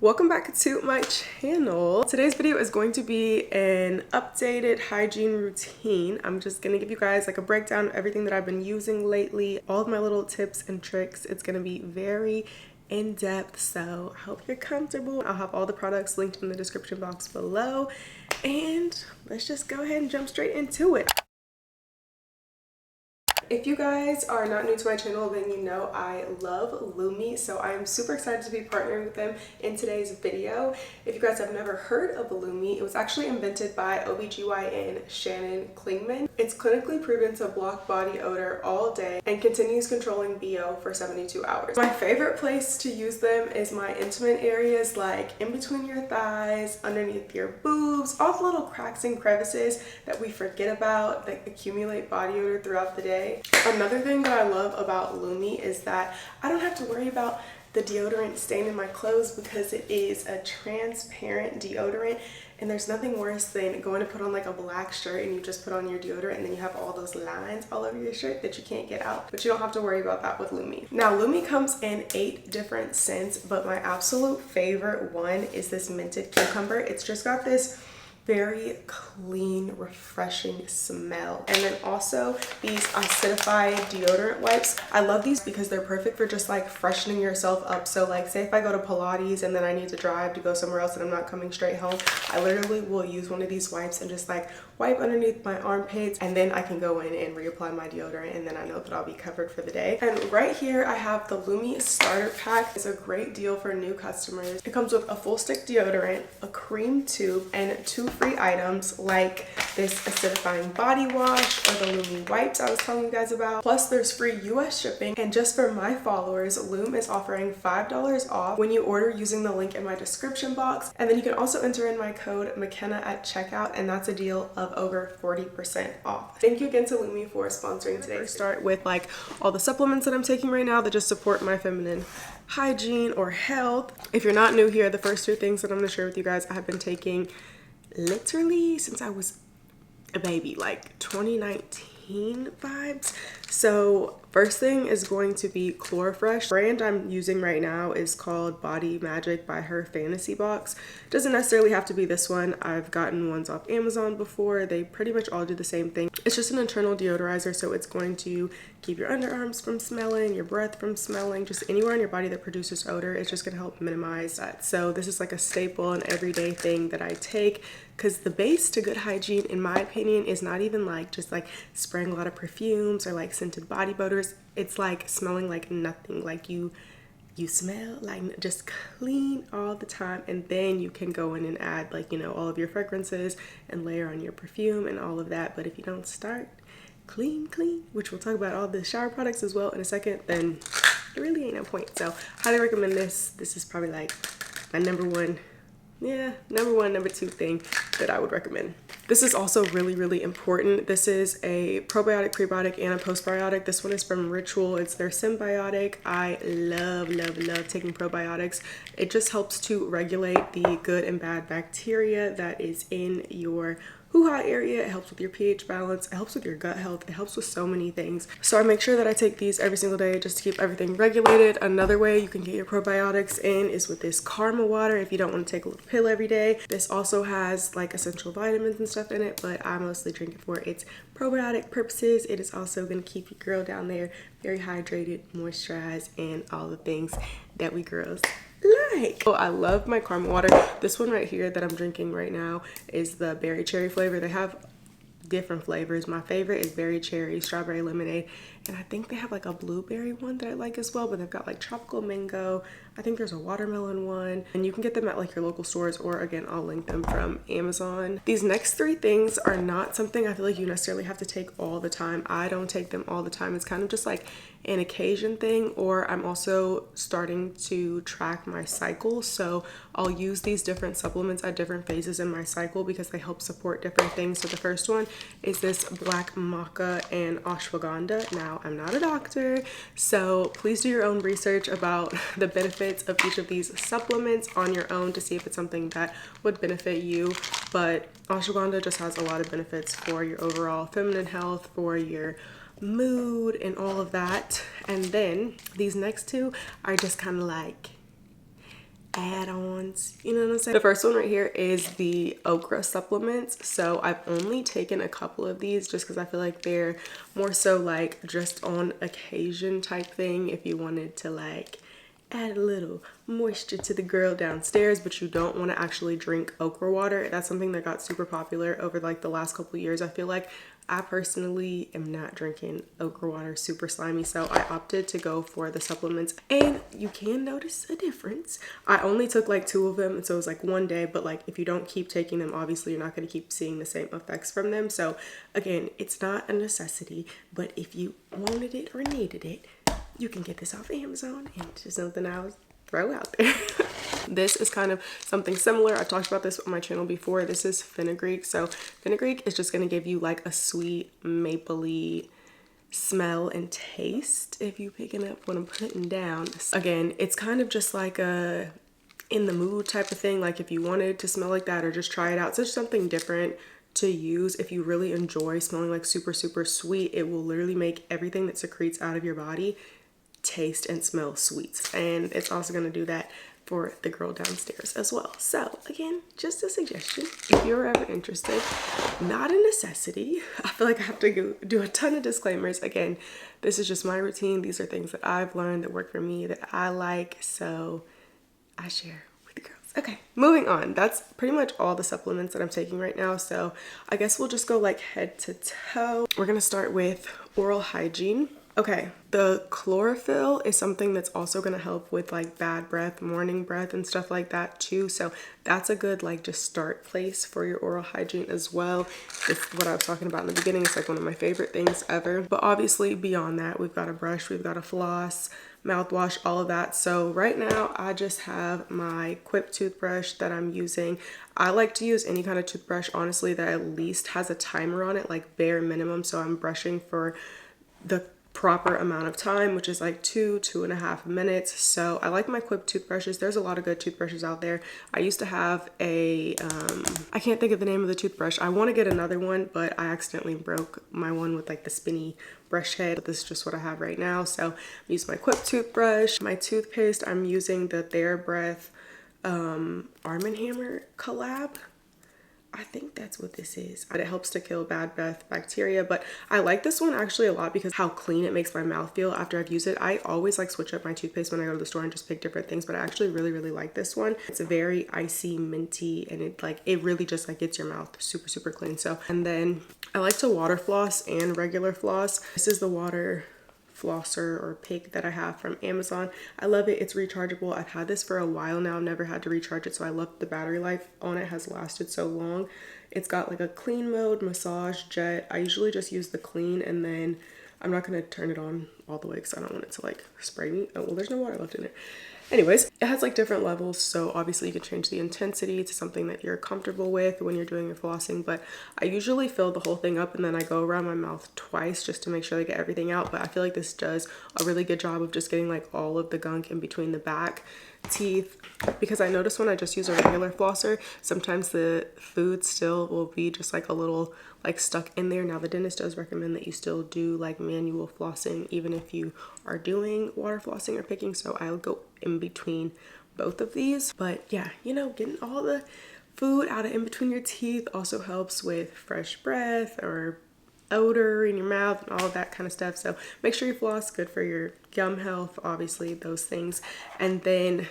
Welcome back to my channel. Today's video is going to be an updated hygiene routine. I'm just gonna give you guys like a breakdown of everything that I've been using lately, all of my little tips and tricks. It's gonna be very in-depth, so I hope you're comfortable. I'll have all the products linked in the description box below, and let's just go ahead and jump straight into it. If you guys are not new to my channel, then you know I love Lumi, so I am super excited to be partnering with them in today's video. If you guys have never heard of Lumi, it was actually invented by OBGYN Shannon Klingman. It's clinically proven to block body odor all day and continues controlling BO for 72 hours. My favorite place to use them is my intimate areas, like in between your thighs, underneath your boobs, all the little cracks and crevices that we forget about that accumulate body odor throughout the day. Another thing that I love about Lumi is that I don't have to worry about the deodorant staining my clothes because it is a transparent deodorant, and there's nothing worse than going to put on like a black shirt and you just put on your deodorant and then you have all those lines all over your shirt that you can't get out. But you don't have to worry about that with Lumi. Now Lumi comes in 8 different scents, but my absolute favorite one is this minted cucumber. It's just got this very clean, refreshing smell. And then also these acidified deodorant wipes. I love these because they're perfect for just like freshening yourself up. So like say if I go to Pilates and then I need to drive to go somewhere else and I'm not coming straight home, I literally will use one of these wipes and just like wipe underneath my armpits, and then I can go in and reapply my deodorant, and then I know that I'll be covered for the day. And right here I have the Lumi starter pack. It's a great deal for new customers. It comes with a full stick deodorant, a cream tube, and 2 free items like this acidifying body wash or the Lumi wipes I was telling you guys about. Plus there's free US shipping, and just for my followers, Loom is offering $5 off when you order using the link in my description box. And then you can also enter in my code McKenna at checkout, and that's a deal of over 40% off. Thank you again to Lumi for sponsoring today. Start with like all the supplements that I'm taking right now that just support my feminine hygiene or health. If you're not new here, the first 2 things that I'm going to share with you guys I have been taking literally since I was a baby, like 2019 vibes. So first thing is going to be Chlorofresh. Brand I'm using right now is called Body Magic by Her Fantasy Box. Doesn't necessarily have to be this one. I've gotten ones off Amazon before. They pretty much all do the same thing. It's just an internal deodorizer, so it's going to keep your underarms from smelling, your breath from smelling, just anywhere in your body that produces odor. It's just gonna help minimize that. So this is like a staple and everyday thing that I take, because the base to good hygiene, in my opinion, is not even like just like spraying a lot of perfumes or like scented body butters. It's like smelling like nothing. Like you smell like just clean all the time, and then you can go in and add like, you know, all of your fragrances and layer on your perfume and all of that. But if you don't start clean, which we'll talk about all the shower products as well in a second, then it really ain't no point. So highly recommend this. This is probably like my number 2 thing that I would recommend. This is also really important. This is a probiotic, prebiotic, and a postbiotic. This one is from Ritual. It's their Synbiotic. I love taking probiotics. It just helps to regulate the good and bad bacteria that is in your hoo-ha area. It helps with your pH balance. It helps with your gut health. It helps with so many things. So I make sure that I take these every single day just to keep everything regulated. Another way you can get your probiotics in is with this Karma water if you don't want to take a little pill every day. This also has like essential vitamins and stuff in it, but I mostly drink it for its probiotic purposes. It is also going to keep your girl down there very hydrated, moisturized, and all the things that we girls like. Oh, I love my Karma water. This one right here that I'm drinking right now is the berry cherry flavor. They have different flavors. My favorite is berry cherry, strawberry lemonade, and I think they have like a blueberry one that I like as well, but they've got like tropical mango. I think there's a watermelon one, and you can get them at like your local stores, or again, I'll link them from Amazon. These next 3 things are not something I feel like you necessarily have to take all the time. I don't take them all the time. It's kind of just like an occasion thing, or I'm also starting to track my cycle, so I'll use these different supplements at different phases in my cycle because they help support different things. So the first one is this black maca and ashwagandha. Now I'm not a doctor, so please do your own research about the benefits of each of these supplements on your own to see if it's something that would benefit you. But ashwagandha just has a lot of benefits for your overall feminine health, for your mood, and all of that. And then these next 2 are just kind of like add-ons, you know what I'm saying? The first one right here is the Okra supplements. So I've only taken a couple of these just because I feel like they're more so like just on occasion type thing, if you wanted to like add a little moisture to the girl downstairs, but you don't want to actually drink okra water. That's something that got super popular over like the last couple of years. I feel like I personally am not drinking okra water, super slimy, so I opted to go for the supplements, and you can notice a difference. I only took like 2 of them, so it was like 1 day, but like if you don't keep taking them, obviously you're not going to keep seeing the same effects from them. So again, it's not a necessity, but if you wanted it or needed it, you can get this off Amazon, and it's just something I'll throw out there. This is kind of something similar. I've talked about this on my channel before. This is Fenugreek. So Fenugreek is just going to give you like a sweet mapley smell and taste, if you're picking up what I'm putting down. Again, it's kind of just like a in the mood type of thing, like if you wanted to smell like that or just try it out. It's just something different to use. If you really enjoy smelling like super sweet, it will literally make everything that secretes out of your body taste and smell sweets, and it's also going to do that for the girl downstairs as well. So again, just a suggestion if you're ever interested, not a necessity. I feel like I have to go do a ton of disclaimers. Again, this is just my routine. These are things that I've learned that work for me, that I like, so I share with the girls. Okay, moving on. That's pretty much all the supplements that I'm taking right now, so I guess we'll just go like head to toe. We're gonna start with oral hygiene. Okay, the chlorophyll is something that's also going to help with like bad breath, morning breath, and stuff like that too. So that's a good like just start place for your oral hygiene as well. It's what I was talking about in the beginning. It's like one of my favorite things ever. But obviously beyond that, we've got a brush, we've got a floss, mouthwash, all of that. So right now I just have my Quip toothbrush that I'm using. I like to use any kind of toothbrush, honestly, that at least has a timer on it, like bare minimum. So I'm brushing for the proper amount of time, which is like 2.5 minutes. So I like my Quip toothbrushes. There's a lot of good toothbrushes out there. I used to have a I can't think of the name of the toothbrush. I want to get another one, but I accidentally broke my one with like the spinny brush head. But this is just what I have right now. So I use my Quip toothbrush. My toothpaste, I'm using the TheraBreath Arm & Hammer collab. I think that's what this is. It helps to kill bad breath bacteria, but I like this one actually a lot because how clean it makes my mouth feel after I've used it. I always like switch up my toothpaste when I go to the store and just pick different things, but I actually really like this one. It's a very icy, minty, and it really just like gets your mouth super clean. So, and then I like to water floss and regular floss. This is the water flosser or pick that I have from Amazon. I love it. It's rechargeable. I've had this for a while now. I've never had to recharge it, so I love the battery life on it has lasted so long. It's got like a clean mode, massage, jet. I usually just use the clean, and then I'm not going to turn it on all the way because I don't want it to like spray me. Oh, well, there's no water left in it. Anyways, it has like different levels, so obviously you can change the intensity to something that you're comfortable with when you're doing your flossing, but I usually fill the whole thing up and then I go around my mouth twice just to make sure I get everything out. But I feel like this does a really good job of just getting like all of the gunk in between the back teeth, because I notice when I just use a regular flosser, sometimes the food still will be just like a little like stuck in there. Now the dentist does recommend that you still do like manual flossing even if you are doing water flossing or picking, so I'll go in between both of these. But yeah, you know, getting all the food out of in between your teeth also helps with fresh breath or odor in your mouth and all of that kind of stuff. So make sure you floss, good for your gum health, obviously, those things. And then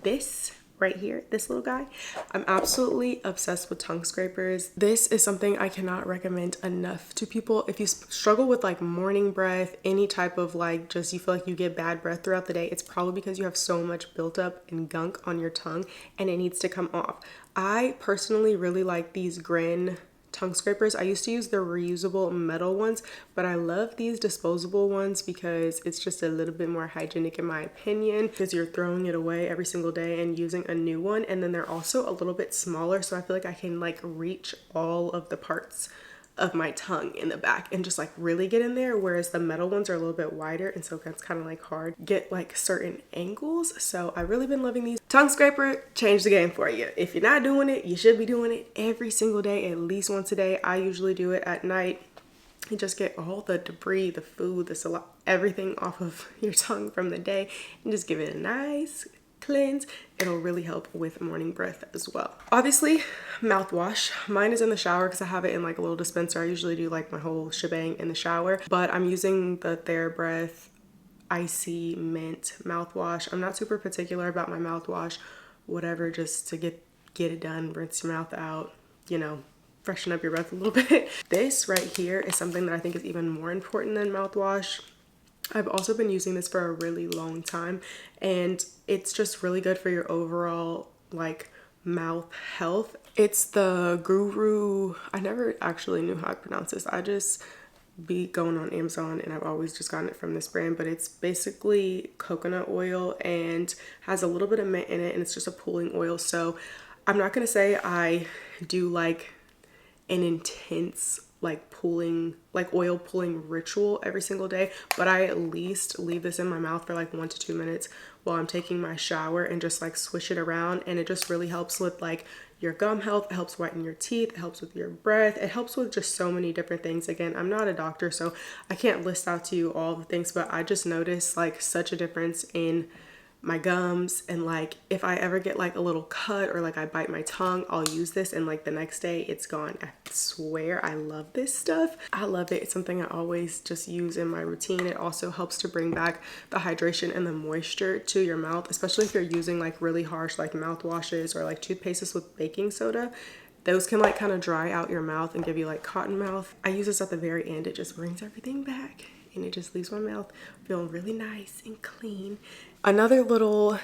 this right here, this little guy, I'm absolutely obsessed with tongue scrapers. This is something I cannot recommend enough to people. If you struggle with like morning breath, any type of like just you feel like you get bad breath throughout the day, it's probably because you have so much built up and gunk on your tongue and it needs to come off. I personally really like these Grin tongue scrapers. I used to use the reusable metal ones, but I love these disposable ones because it's just a little bit more hygienic in my opinion, because you're throwing it away every single day and using a new one. And then they're also a little bit smaller, so I feel like I can like reach all of the parts of my tongue in the back and just like really get in there, whereas the metal ones are a little bit wider, and so that's kind of like hard get like certain angles. So I've really been loving these. Tongue scraper changed the game for you. If you're not doing it, you should be doing it every single day, at least once a day. I usually do it at night. You just get all the debris, the food, the everything off of your tongue from the day, and just give it a nice cleanse, it'll really help with morning breath as well. Obviously, mouthwash. Mine is in the shower because I have it in like a little dispenser. I usually do like my whole shebang in the shower, but I'm using the TheraBreath Icy Mint mouthwash. I'm not super particular about my mouthwash, whatever, just to get it done, rinse your mouth out, you know, freshen up your breath a little bit. This right here is something that I think is even more important than mouthwash. I've also been using this for a really long time, and it's just really good for your overall like mouth health. It's the I never actually knew how to pronounce this. I just be going on Amazon and I've always just gotten it from this brand, but it's basically coconut oil and has a little bit of mint in it, and it's just a pulling oil. So I'm not gonna say I do like an intense like oil pulling ritual every single day, but I at least leave this in my mouth for like 1 to 2 minutes while I'm taking my shower and just like swish it around, and it just really helps with like your gum health. It helps whiten your teeth, it helps with your breath, it helps with just so many different things. Again, I'm not a doctor, so I can't list out to you all the things, but I just noticed like such a difference in my gums, and like if I ever get like a little cut or like I bite my tongue, I'll use this and like the next day it's gone. I swear I love this stuff. I love it. It's something I always just use in my routine. It also helps to bring back the hydration and the moisture to your mouth, especially if you're using like really harsh like mouthwashes or like toothpastes with baking soda. Those can like kind of dry out your mouth and give you like cotton mouth. I use this at the very end. It just brings everything back and it just leaves my mouth feeling really nice and clean. Another little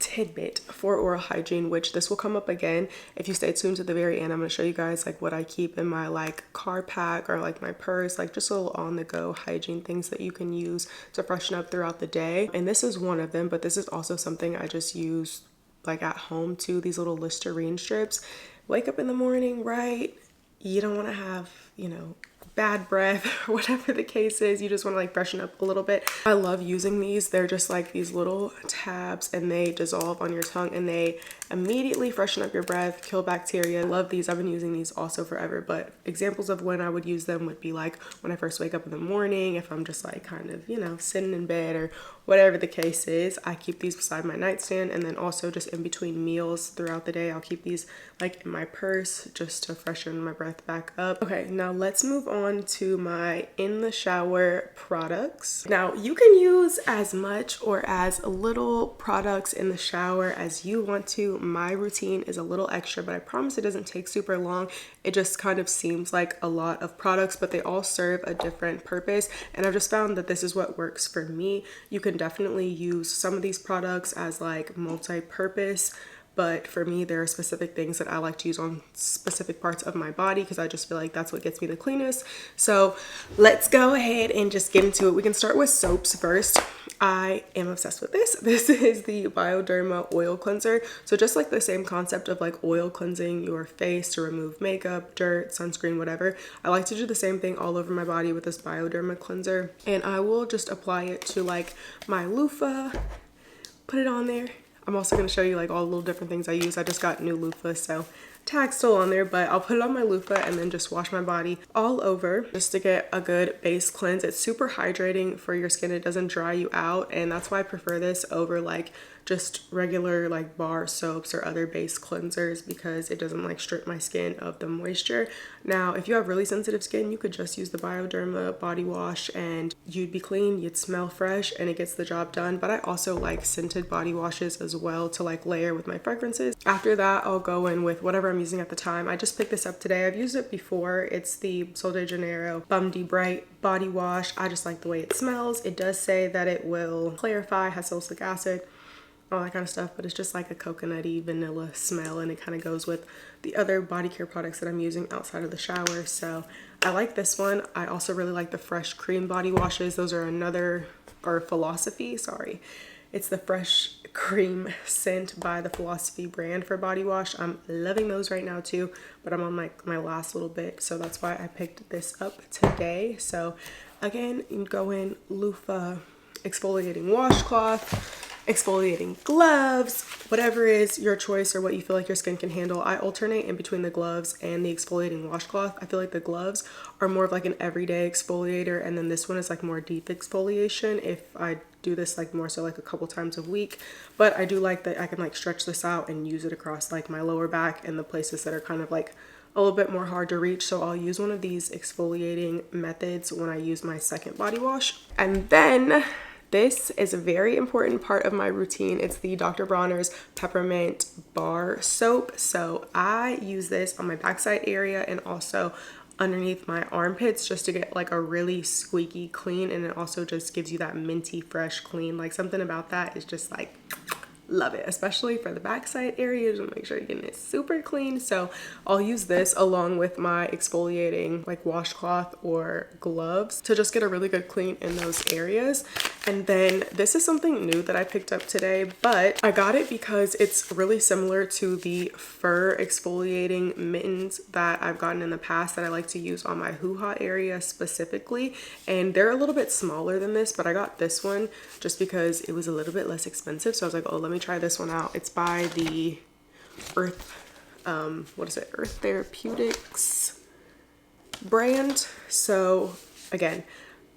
tidbit for oral hygiene, which this will come up again if you stay tuned to the very end. I'm going to show you guys like what I keep in my like car pack or like my purse, like just little on the go hygiene things that you can use to freshen up throughout the day. And this is one of them, but this is also something I just use like at home too. These little Listerine strips. Wake up in the morning, right? You don't want to have, you know, bad breath or whatever the case is. You just want to like freshen up a little bit. I love using these. They're just like these little tabs and they dissolve on your tongue and they immediately freshen up your breath, kill bacteria. I love these. I've been using these also forever, but examples of when I would use them would be like when I first wake up in the morning, if I'm just like kind of, you know, sitting in bed or whatever the case is. I keep these beside my nightstand, and then also just in between meals throughout the day, I'll keep these like in my purse just to freshen my breath back up. Okay, now let's move on to my in the shower products. Now you can use as much or as little products in the shower as you want to. My routine is a little extra, but I promise it doesn't take super long. It just kind of seems like a lot of products, but they all serve a different purpose, and I've just found that this is what works for me. You can definitely use some of these products as like multi-purpose, but for me there are specific things that I like to use on specific parts of my body because I just feel like that's what gets me the cleanest. So let's go ahead and just get into it. We can start with soaps first. I am obsessed with this. This is the Bioderma oil cleanser. So just like the same concept of like oil cleansing your face to remove makeup, dirt, sunscreen, whatever, I like to do the same thing all over my body with this Bioderma cleanser, and I will just apply it to like my loofah, put it on there. I'm also going to show you like all the little different things I use. I just got new loofah, so tag's still on there, but I'll put it on my loofah and then just wash my body all over just to get a good base cleanse. It's super hydrating for your skin. It doesn't dry you out, and that's why I prefer this over like just regular like bar soaps or other base cleansers, because it doesn't like strip my skin of the moisture. Now if you have really sensitive skin, you could just use the Bioderma body wash and you'd be clean, you'd smell fresh, and it gets the job done. But I also like scented body washes as well to like layer with my fragrances. After that, I'll go in with whatever I'm using at the time. I just picked this up today. I've used it before. It's the Sol de Janeiro Bum de Bright body wash. I just like the way it smells. It does say that it will clarify, has salicylic acid, all that kind of stuff, but it's just like a coconutty vanilla smell, and it kind of goes with the other body care products that I'm using outside of the shower. So I like this one. I also really like the Fresh Cream body washes. Those are another, or Philosophy, sorry. It's the Fresh Cream scent by the Philosophy brand for body wash. I'm loving those right now too, but I'm on my last little bit, so that's why I picked this up today. So again, you go in loofah, exfoliating washcloth, exfoliating gloves, whatever is your choice or what you feel like your skin can handle. I alternate in between the gloves and the exfoliating washcloth. I feel like the gloves are more of like an everyday exfoliator, and then this one is like more deep exfoliation if I do this like more so like a couple times a week, but I do like that I can like stretch this out and use it across like my lower back and the places that are kind of like a little bit more hard to reach. So I'll use one of these exfoliating methods when I use my second body wash. And then this is a very important part of my routine. It's the Dr. Bronner's Peppermint Bar Soap. So I use this on my backside area and also underneath my armpits just to get like a really squeaky clean, and it also just gives you that minty fresh clean. Like something about that is just like love it, especially for the backside areas. And make sure you're getting it super clean. So I'll use this along with my exfoliating like washcloth or gloves to just get a really good clean in those areas. And then this is something new that I picked up today, but I got it because it's really similar to the fur exfoliating mittens that I've gotten in the past that I like to use on my hoo-ha area specifically. And they're a little bit smaller than this, but I got this one just because it was a little bit less expensive. So I was like, oh, let me try this one out. It's by the Earth Therapeutics brand. So again,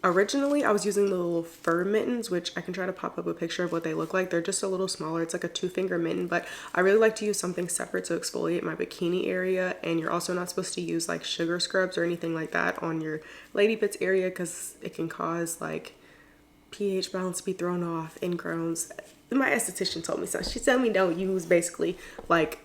originally I was using the little fur mittens, which I can try to pop up a picture of what they look like. They're just a little smaller. It's like a 2-finger mitten, but I really like to use something separate to exfoliate my bikini area. And you're also not supposed to use like sugar scrubs or anything like that on your lady bits area because it can cause like pH balance to be thrown off, ingrowns. My esthetician told me so. She told me don't use basically like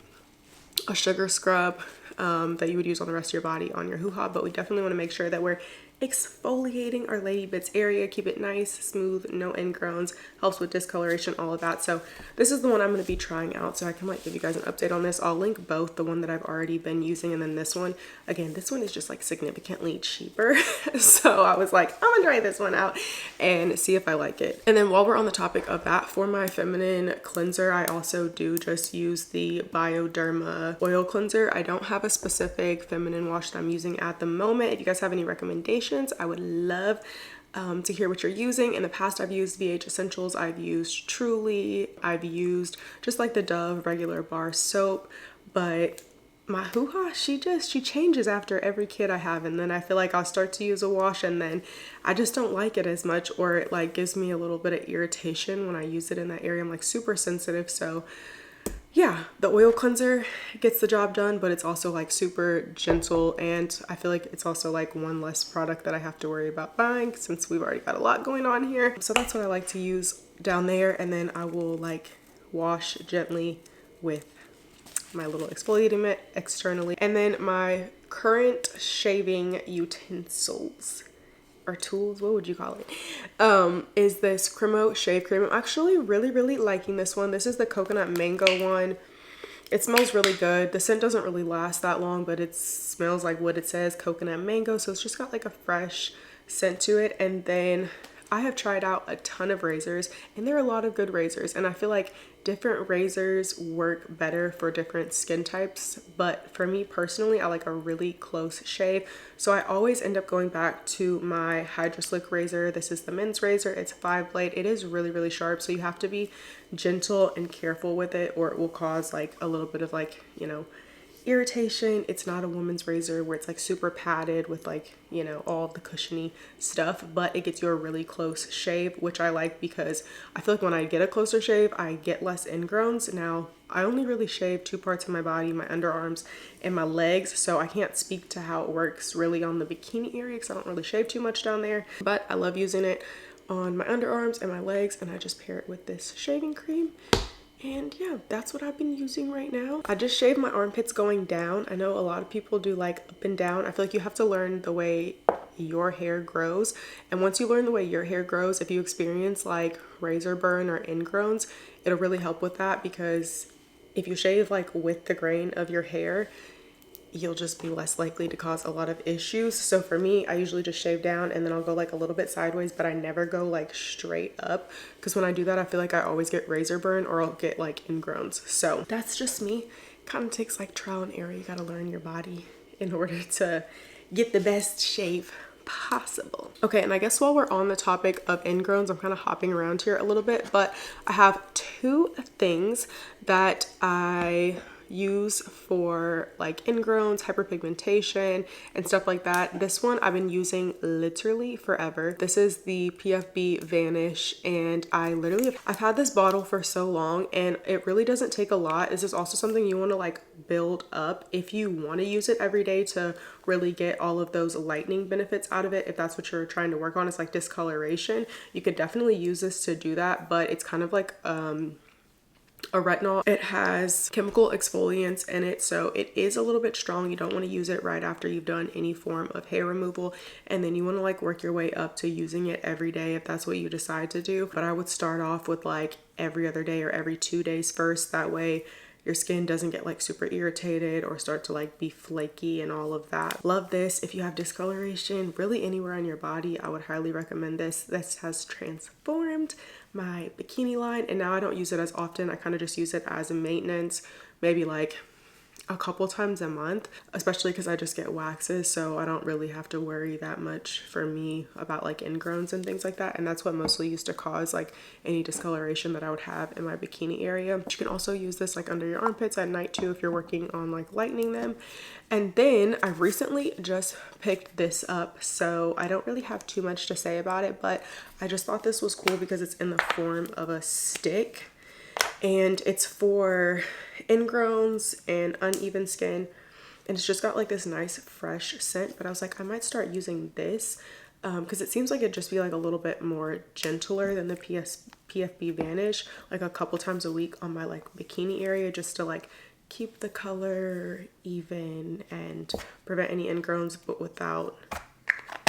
a sugar scrub that you would use on the rest of your body on your hoo-ha, but we definitely want to make sure that we're exfoliating our lady bits area, keep it nice, smooth, no ingrowns, helps with discoloration, all of that. So this is the one I'm going to be trying out, so I can like give you guys an update on this. I'll link both, the one that I've already been using and then this one. Again, this one is just like significantly cheaper. So I was like, I'm gonna try this one out and see if I like it. And then while we're on the topic of that, for my feminine cleanser, I also do just use the Bioderma oil cleanser. I don't have a specific feminine wash that I'm using at the moment. If you guys have any recommendations, I would love to hear what you're using. In the past, I've used VH Essentials, I've used Truly, I've used just like the Dove regular bar soap, but my hoo-ha, she changes after every kid I have, and then I feel like I'll start to use a wash and then I just don't like it as much, or it like gives me a little bit of irritation when I use it in that area. I'm like super sensitive. So yeah, the oil cleanser gets the job done, but it's also like super gentle, and I feel like it's also like one less product that I have to worry about buying since we've already got a lot going on here. So that's what I like to use down there, and then I will like wash gently with my little exfoliating mitt externally. And then my current shaving utensils or tools, what would you call it, is this Cremo shave cream. I'm actually really liking this one. This is the coconut mango one. It smells really good. The scent doesn't really last that long, but it smells like what it says, coconut mango. So it's just got like a fresh scent to it. And then I have tried out a ton of razors, and there are a lot of good razors, and I feel like different razors work better for different skin types. But for me personally, I like a really close shave, so I always end up going back to my Hydro Slick razor. This is the men's razor. It's 5-blade. It is really sharp, so you have to be gentle and careful with it, or it will cause like a little bit of like, you know, irritation. It's not a woman's razor where it's like super padded with like, you know, all the cushiony stuff, but it gets you a really close shave, which I like because I feel like when I get a closer shave, I get less ingrowns. Now, I only really shave 2 parts of my body, my underarms and my legs, so I can't speak to how it works really on the bikini area because I don't really shave too much down there, but I love using it on my underarms and my legs, and I just pair it with this shaving cream. And yeah, that's what I've been using right now. I just shaved my armpits going down. I know a lot of people do like up and down. I feel like you have to learn the way your hair grows. And once you learn the way your hair grows, if you experience like razor burn or ingrowns, it'll really help with that, because if you shave like with the grain of your hair, you'll just be less likely to cause a lot of issues. So for me, I usually just shave down and then I'll go like a little bit sideways, but I never go like straight up, because when I do that, I feel like I always get razor burn or I'll get like ingrowns. So that's just me. Kind of takes like trial and error. You got to learn your body in order to get the best shave possible. Okay, and I guess while we're on the topic of ingrowns, I'm kind of hopping around here a little bit, but I have 2 things that I use for like ingrowns, hyperpigmentation, and stuff like that. This one I've been using literally forever. This is the PFB Vanish, and I've had this bottle for so long, and it really doesn't take a lot. This is also something you want to like build up if you want to use it every day to really get all of those lightening benefits out of it. If that's what you're trying to work on, it's like discoloration, you could definitely use this to do that. But it's kind of like a retinol. It has chemical exfoliants in it, so it is a little bit strong. You don't want to use it right after you've done any form of hair removal, and then you want to like work your way up to using it every day if that's what you decide to do. But I would start off with like every other day or every 2 days first. That way your skin doesn't get like super irritated or start to like be flaky and all of that. Love this. If you have discoloration really anywhere on your body, I would highly recommend this. This has transformed my bikini line, and now I don't use it as often. I kind of just use it as a maintenance, maybe like a couple times a month, especially because I just get waxes, so I don't really have to worry that much for me about like ingrowns and things like that. And that's what mostly used to cause like any discoloration that I would have in my bikini area. You can also use this like under your armpits at night too if you're working on like lightening them. And then I recently just picked this up, so I don't really have too much to say about it, but I just thought this was cool because it's in the form of a stick, and it's for ingrowns and uneven skin, and it's just got like this nice fresh scent. But I was like, I might start using this because it seems like it'd just be like a little bit more gentler than the PFB Vanish, like a couple times a week on my like bikini area, just to like keep the color even and prevent any ingrowns, but without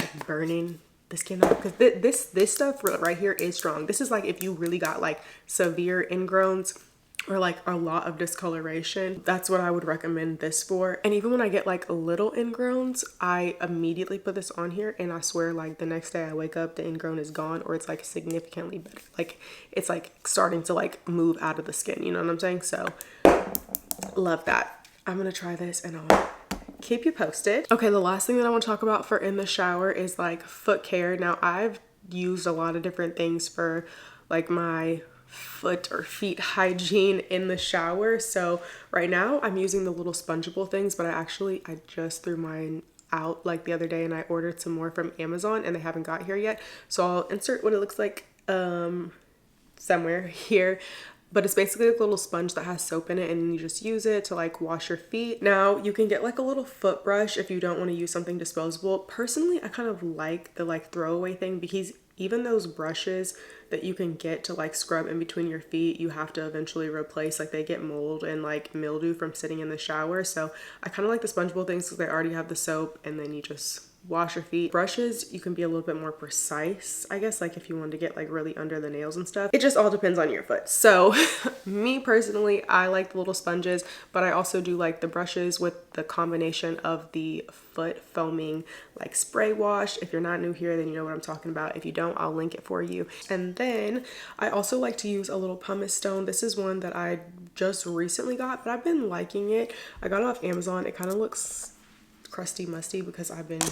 like burning the skin off. Because this stuff right here is strong. This is like if you really got like severe ingrowns or like a lot of discoloration, that's what I would recommend this for. And even when I get like little ingrowns, I immediately put this on here, and I swear like the next day I wake up, the ingrown is gone, or it's like significantly better. Like it's like starting to like move out of the skin, you know what I'm saying? So love that. I'm gonna try this and I'll keep you posted. Okay, the last thing that I want to talk about for in the shower is like foot care. Now I've used a lot of different things for like my foot or feet hygiene in the shower. So right now I'm using the little spongeable things, but I just threw mine out like the other day, and I ordered some more from Amazon and they haven't got here yet. So I'll insert what it looks like somewhere here. But it's basically like a little sponge that has soap in it, and you just use it to like wash your feet. Now you can get like a little foot brush if you don't want to use something disposable. Personally, I kind of like the like throwaway thing, because even those brushes that you can get to like scrub in between your feet, you have to eventually replace. Like they get mold and like mildew from sitting in the shower. So I kind of like the spongeable things because they already have the soap, and then you just wash your feet. Brushes, you can be a little bit more precise, I guess, like if you want to get like really under the nails and stuff. It just all depends on your foot. So me personally, I like the little sponges, but I also do like the brushes with the combination of the foot foaming like spray wash. If you're not new here, then you know what I'm talking about. If you don't, I'll link it for you. And then I also like to use a little Pumice Stone. This is one that I just recently got, but I've been liking it. I got it off Amazon. It kind of looks crusty musty because I've been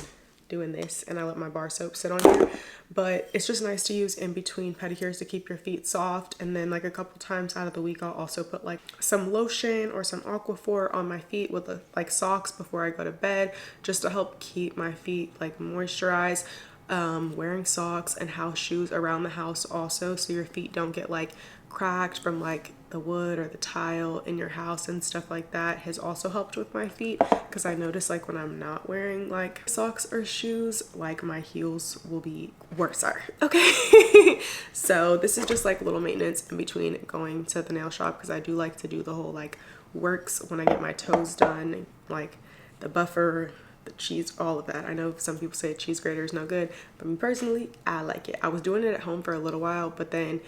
doing this and I let my bar soap sit on here, but it's just nice to use in between pedicures to keep your feet soft. And then like a couple times out of the week, I'll also put like some lotion or some Aquaphor on my feet with like socks before I go to bed, just to help keep my feet like moisturized. Wearing socks and house shoes around the house also, so your feet don't get like cracked from like the wood or the tile in your house and stuff like that, has also helped with my feet, because I notice like when I'm not wearing like socks or shoes, like my heels will be worse. Okay. So this is just like little maintenance in between going to the nail shop, because I do like to do the whole like works when I get my toes done, like the buffer, the cheese, all of that. I know some people say cheese grater is no good, but me personally, I like it. I was doing it at home for a little while, but then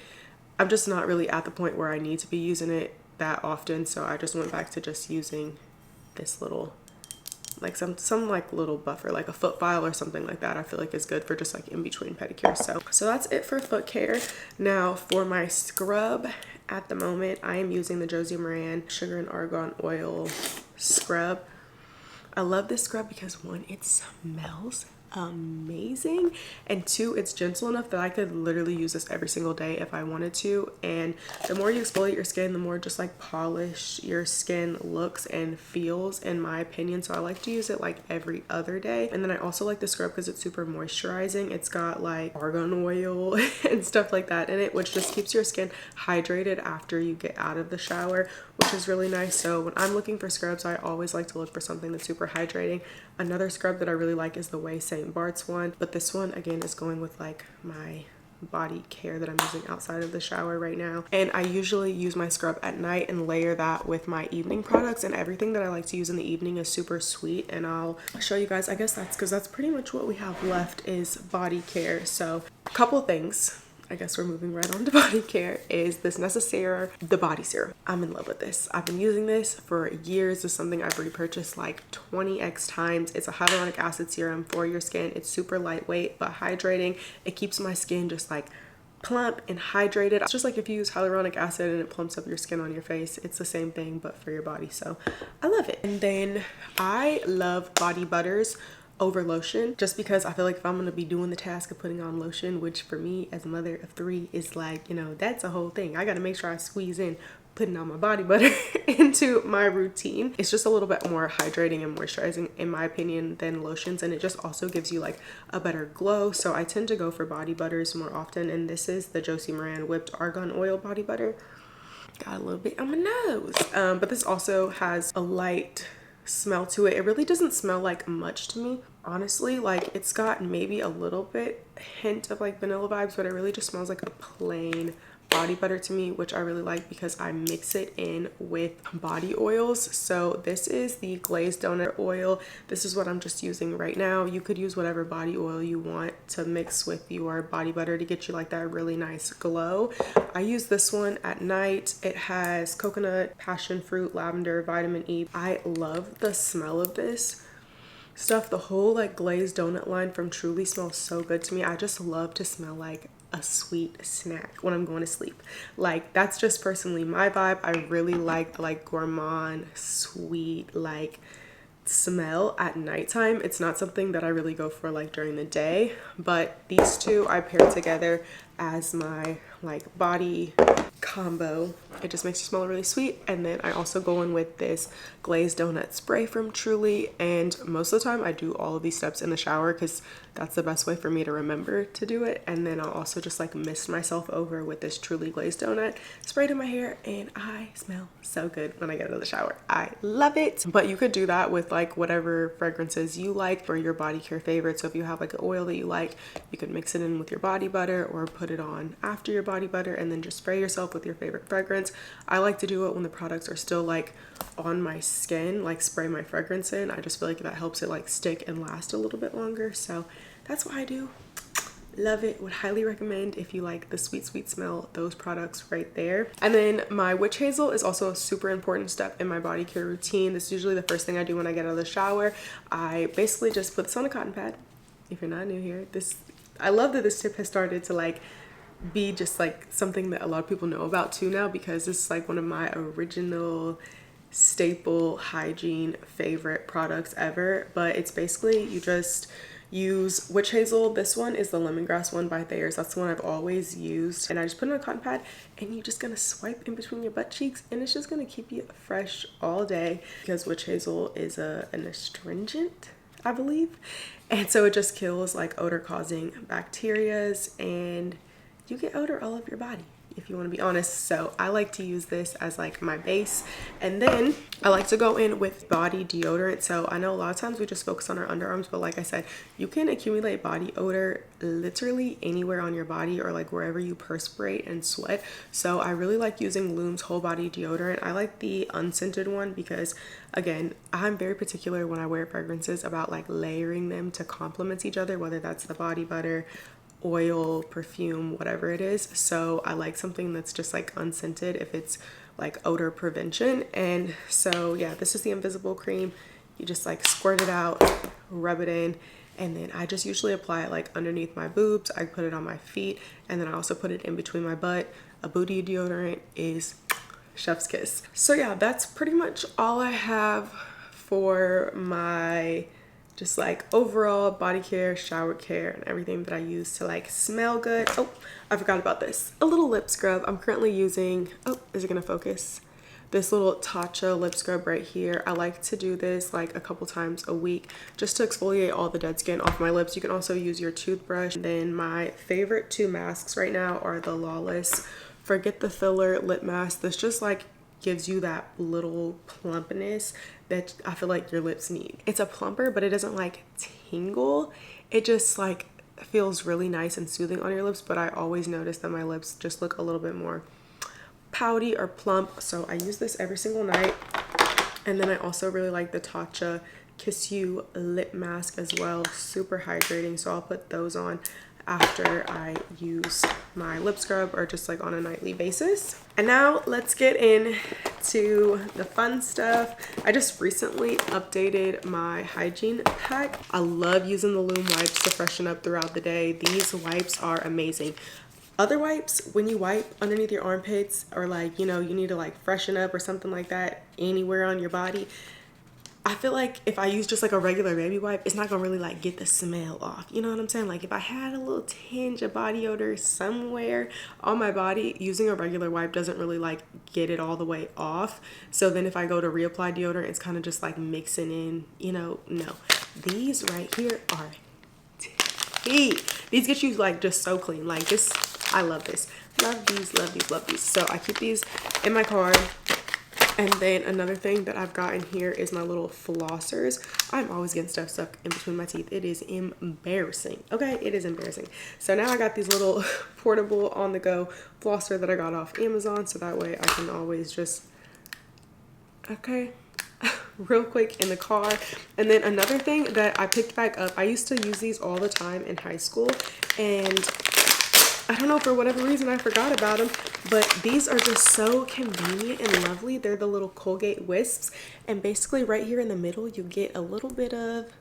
I'm just not really at the point where I need to be using it that often, so I just went back to just using this little, like some like little buffer, like a foot file or something like that. I feel like it's good for just like in between pedicures. So that's it for foot care. Now for my scrub, at the moment I am using the Josie Maran Sugar and Argan Oil scrub. I love this scrub because one, it smells amazing, and 2, it's gentle enough that I could literally use this every single day if I wanted to. And the more you exfoliate your skin, the more just like polished your skin looks and feels, in my opinion. So I like to use it like every other day. And then I also like the scrub because it's super moisturizing. It's got like argan oil and stuff like that in it, which just keeps your skin hydrated after you get out of the shower, which is really nice. So when I'm looking for scrubs, I always like to look for something that's super hydrating. Another scrub that I really like is the Way St. Bart's one, but this one again is going with like my body care that I'm using outside of the shower right now. And I usually use my scrub at night and layer that with my evening products, and everything that I like to use in the evening is super sweet, and I'll show you guys. I guess that's because that's pretty much what we have left is body care. So a couple things, I guess we're moving right on to body care, is this Necessaire, the body serum. I'm in love with this. I've been using this for years. It's something I've repurchased like 20x times. It's a hyaluronic acid serum for your skin. It's super lightweight but hydrating. It keeps my skin just like plump and hydrated. It's just like if you use hyaluronic acid and it plumps up your skin on your face, it's the same thing but for your body. So I love it. And then I love body butters over lotion, just because I feel like if I'm going to be doing the task of putting on lotion, which for me as a mother of 3 is like, you know, that's a whole thing. I got to make sure I squeeze in putting on my body butter into my routine. It's just a little bit more hydrating and moisturizing in my opinion than lotions, and it just also gives you like a better glow. So I tend to go for body butters more often, and this is the Josie Maran Whipped Argan Oil Body Butter. Got a little bit on my nose, but this also has a light smell to it. It really doesn't smell like much to me, honestly. Like it's got maybe a little bit hint of like vanilla vibes, but it really just smells like a plain body butter to me, which I really like because I mix it in with body oils. So this is the glazed donut oil. This is what I'm just using right now. You could use whatever body oil you want to mix with your body butter to get you like that really nice glow. I use this one at night. It has coconut, passion fruit, lavender, vitamin E. I love the smell of this stuff. The whole like glazed donut line from Truly smells so good to me. I just love to smell like a sweet snack when I'm going to sleep. Like that's just personally my vibe. I really like the like gourmand sweet like smell at nighttime. It's not something that I really go for like during the day, but these two I pair together as my like body combo. It just makes you smell really sweet. And then I also go in with this glazed donut spray from Truly, and most of the time I do all of these steps in the shower because that's the best way for me to remember to do it. And then I'll also just like mist myself over with this Truly glazed donut sprayed in my hair, and I smell so good when I get out of the shower. I love it. But you could do that with like whatever fragrances you like for your body care favorite. So if you have like an oil that you like, you could mix it in with your body butter or put it on after your body butter and then just spray yourself with your favorite fragrance. I like to do it when the products are still like on my skin, like spray my fragrance in. I just feel like that helps it like stick and last a little bit longer. So that's what I do. Love it. Would highly recommend if you like the sweet smell, those products right there. And then my witch hazel is also a super important step in my body care routine. This is usually the first thing I do when I get out of the shower. I basically just put this on a cotton pad. If you're not new here, I love that this tip has started to like be just like something that a lot of people know about too now, because this is like one of my original staple hygiene favorite products ever. But it's basically you just use witch hazel. This one is the lemongrass one by Thayer's. That's the one I've always used, and I just put it on a cotton pad and you're just gonna swipe in between your butt cheeks, and it's just gonna keep you fresh all day because witch hazel is an astringent, I believe, and so it just kills like odor causing bacterias, and you get odor all over your body, if you want to be honest. So I like to use this as like my base, and then I like to go in with body deodorant. So I know a lot of times we just focus on our underarms, but like I said, you can accumulate body odor literally anywhere on your body or like wherever you perspirate and sweat. So I really like using Lume's whole body deodorant. I like the unscented one because again, I'm very particular when I wear fragrances about like layering them to complement each other, whether that's the body butter, oil, perfume, whatever it is. So I like something that's just like unscented if it's like odor prevention. And so yeah, this is the invisible cream. You just like squirt it out, rub it in, and then I just usually apply it like underneath my boobs. I put it on my feet, and then I also put it in between my butt. A booty deodorant is chef's kiss. So yeah, that's pretty much all I have for my just like overall body care, shower care, and everything that I use to like smell good. Oh, I forgot about this. A little lip scrub. I'm currently using, oh, is it gonna focus? This little Tatcha lip scrub right here. I like to do this like a couple times a week just to exfoliate all the dead skin off my lips. You can also use your toothbrush. And then my favorite two masks right now are the Lawless Forget the Filler lip mask. This just like gives you that little plumpness that I feel like your lips need. It's a plumper, but it doesn't like tingle. It just like feels really nice and soothing on your lips, but I always notice that my lips just look a little bit more pouty or plump, so I use this every single night. And then I also really like the Tatcha Kiss You lip mask as well. Super hydrating, so I'll put those on after I use my lip scrub or just like on a nightly basis. And now let's get into the fun stuff. I just recently updated my Hygiene Pack. I love using the Loom wipes to freshen up throughout the day. These wipes are amazing. Other wipes, when you wipe underneath your armpits or like, you know, you need to like freshen up or something like that anywhere on your body, I feel like if I use just like a regular baby wipe, it's not gonna really like get the smell off. You know what I'm saying? Like if I had a little tinge of body odor somewhere on my body, using a regular wipe doesn't really like get it all the way off. So then if I go to reapply deodorant, it's kind of just like mixing in, you know, no. These right here are tea. These get you like just so clean. Like this, I love this. Love these, love these, love these. So I keep these in my car. And then another thing that I've gotten here is my little flossers. I'm always getting stuff stuck in between my teeth. It is embarrassing. Okay, it is embarrassing. So now I got these little portable on the go flosser that I got off Amazon. So that way I can always just, okay, real quick in the car. And then another thing that I picked back up, I used to use these all the time in high school. And I don't know, for whatever reason I forgot about them, but these are just so convenient and lovely. They're the little Colgate Wisps, and basically right here in the middle you get a little bit of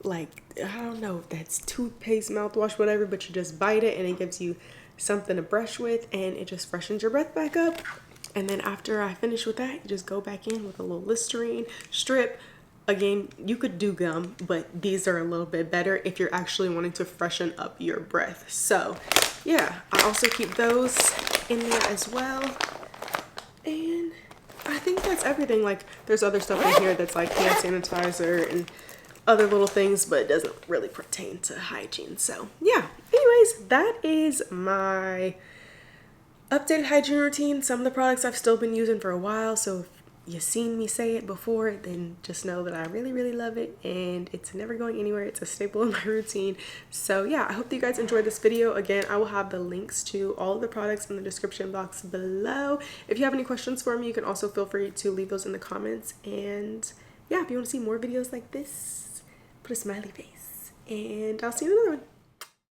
like, I don't know if that's toothpaste, mouthwash, whatever, but you just bite it and it gives you something to brush with and it just freshens your breath back up. And then after I finish with that, you just go back in with a little Listerine strip. Again, you could do gum, but these are a little bit better if you're actually wanting to freshen up your breath. So yeah, I also keep those in there as well. And I think that's everything. Like there's other stuff in here that's like hand sanitizer and other little things, but it doesn't really pertain to hygiene. So yeah, anyways, that is my updated hygiene routine. Some of the products I've still been using for a while, so if you've seen me say it before, then just know that I really, really love it and it's never going anywhere. It's a staple in my routine. So yeah, I hope that you guys enjoyed this video. Again, I will have the links to all of the products in the description box below. If you have any questions for me, you can also feel free to leave those in the comments. And yeah, if you want to see more videos like this, put a smiley face and I'll see you in another one.